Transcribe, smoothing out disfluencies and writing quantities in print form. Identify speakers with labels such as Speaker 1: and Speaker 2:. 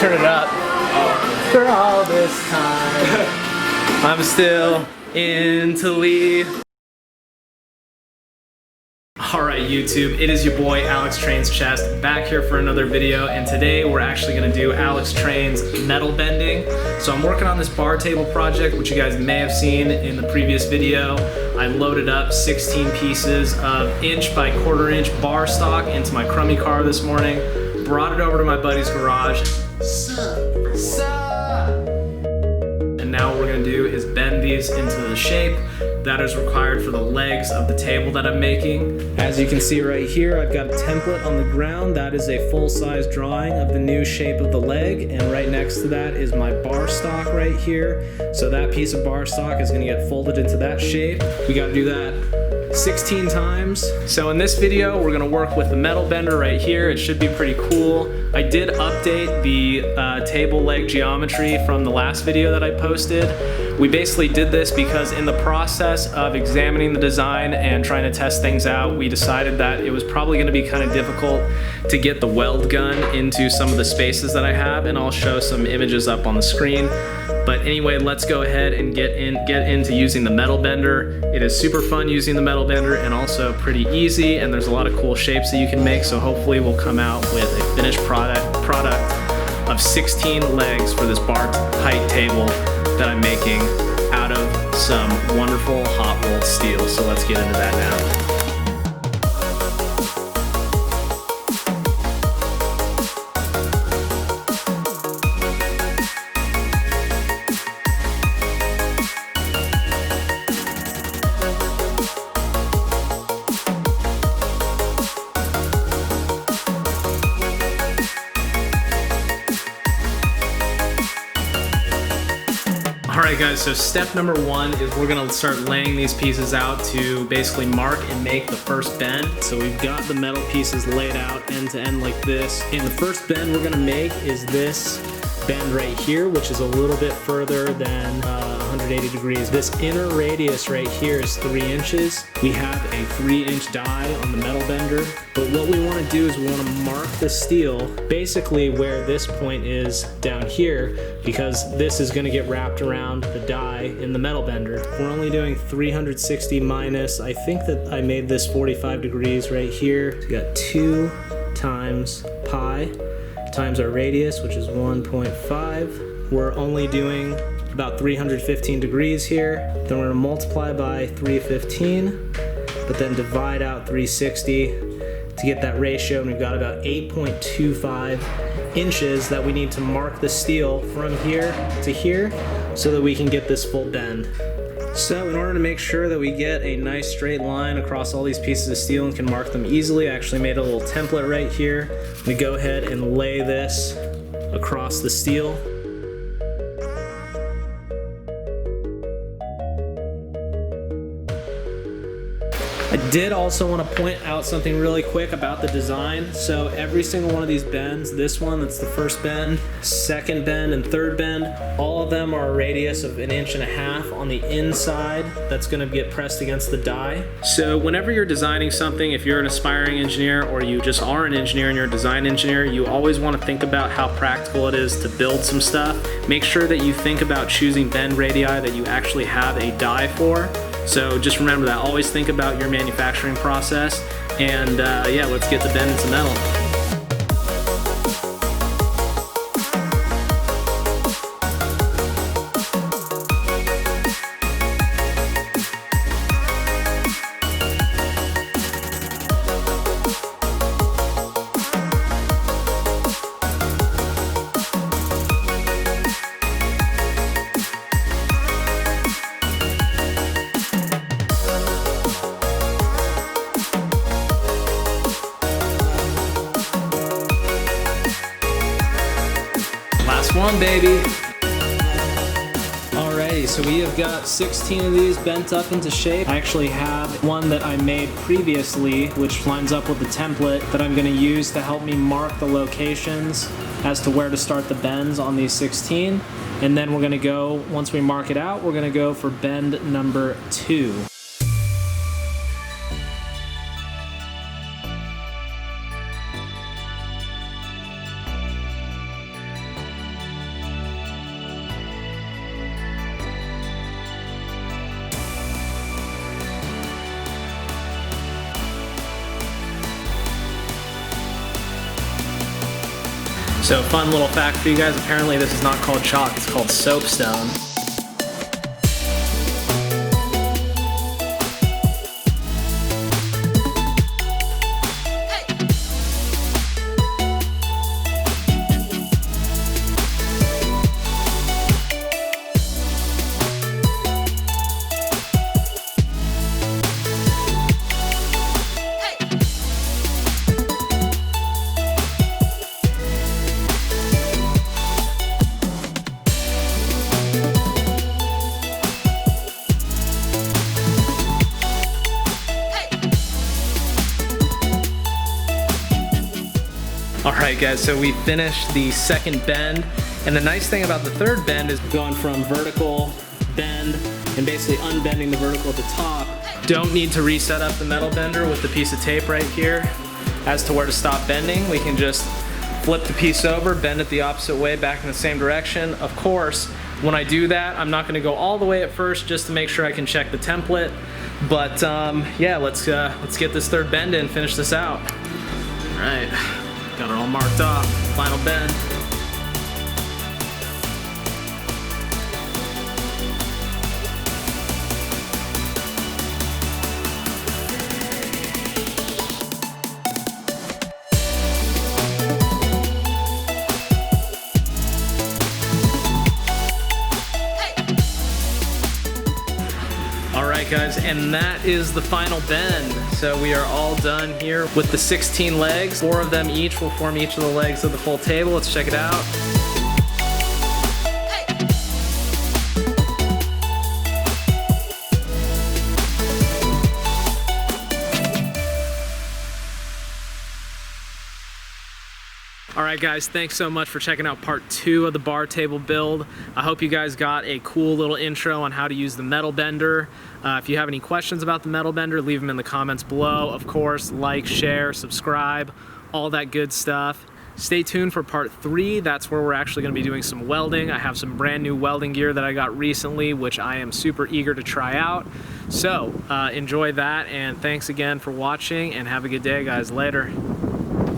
Speaker 1: Turn it up. For all this time, I'm still into Lee. Alright YouTube, it is your boy Alex Trains Chest back here for another video, and today we're actually going to do Alex Trains metal bending. So I'm working on this bar table project, which you guys may have seen in the previous video. I loaded up 16 pieces of inch by quarter inch bar stock into my crummy car this morning, brought it over to my buddy's garage. And now what we're going to do is bend these into the shape that is required for the legs of the table that I'm making. As you can see right here, I've got a template on the ground. That is a full-size drawing of the new shape of the leg, and right next to that is my bar stock right here. So that piece of bar stock is going to get folded into that shape. We got to do that 16 times. So in this video, we're going to work with the metal bender right here. It should be pretty cool. I did update the table leg geometry from the last video that I posted. We basically did this because in the process of examining the design and trying to test things out, we decided that it was probably going to be kind of difficult to get the weld gun into some of the spaces that I have, and I'll show some images up on the screen. But anyway, let's go ahead and get into using the metal bender. It is super fun using the metal bender and also pretty easy, and there's a lot of cool shapes that you can make, so hopefully we'll come out with a finished product of 16 legs for this bar height table that I'm making out of some wonderful hot rolled steel. So let's get into that now. Alright guys, so step number one is we're going to start laying these pieces out to basically mark and make the first bend. So we've got the metal pieces laid out end to end like this. And the first bend we're going to make is this bend right here, which is a little bit further than 180 degrees. This inner radius right here is 3 inches. We have a 3-inch die on the metal bender, but what we want to do is we want to mark the steel basically where this point is down here, because this is going to get wrapped around the die in the metal bender. We're only doing 360 minus, I think that I made this 45 degrees right here. So we got 2 times pi times our radius, which is 1.5. We're only doing about 315 degrees here. Then we're going to multiply by 315, but then divide out 360 to get that ratio, and we've got about 8.25 inches that we need to mark the steel from here to here so that we can get this full bend. So in order to make sure that we get a nice straight line across all these pieces of steel and can mark them easily, I actually made a little template right here. We go ahead and lay this across the steel. I did also want to point out something really quick about the design. So every single one of these bends, this one, that's the first bend, second bend, and third bend, all of them are a radius of 1.5 inches on the inside that's going to get pressed against the die. So whenever you're designing something, if you're an aspiring engineer or you just are an engineer and you're a design engineer, you always want to think about how practical it is to build some stuff. Make sure that you think about choosing bend radii that you actually have a die for. So just remember that. Always think about your manufacturing process, and yeah, let's get the bend into metal. Last one, baby. Alrighty, so we have got 16 of these bent up into shape. I actually have one that I made previously, which lines up with the template that I'm going to use to help me mark the locations as to where to start the bends on these 16. And then we're going to go, once we mark it out, we're going to go for bend number 2. So fun little fact for you guys, apparently this is not called chalk, it's called soapstone. Alright guys, so we finished the second bend, and the nice thing about the third bend is going from vertical bend and basically unbending the vertical at the top. Don't need to reset up the metal bender with the piece of tape right here as to where to stop bending. We can just flip the piece over, bend it the opposite way back in the same direction. Of course, when I do that, I'm not going to go all the way at first just to make sure I can check the template. But yeah, let's get this third bend in, finish this out. All right. Got it all marked off, final bend. Alright guys, and that is the final bend. So we are all done here with the 16 legs. 4 of them each will form each of the legs of the full table. Let's check it out. Alright guys, thanks so much for checking out part 2 of the bar table build. I hope you guys got a cool little intro on how to use the metal bender. If you have any questions about the metal bender, leave them in the comments below. Of course, like, share, subscribe, all that good stuff. Stay tuned for part 3. That's where we're actually going to be doing some welding. I have some brand new welding gear that I got recently, which I am super eager to try out. So enjoy that, and thanks again for watching, and have a good day guys. Later.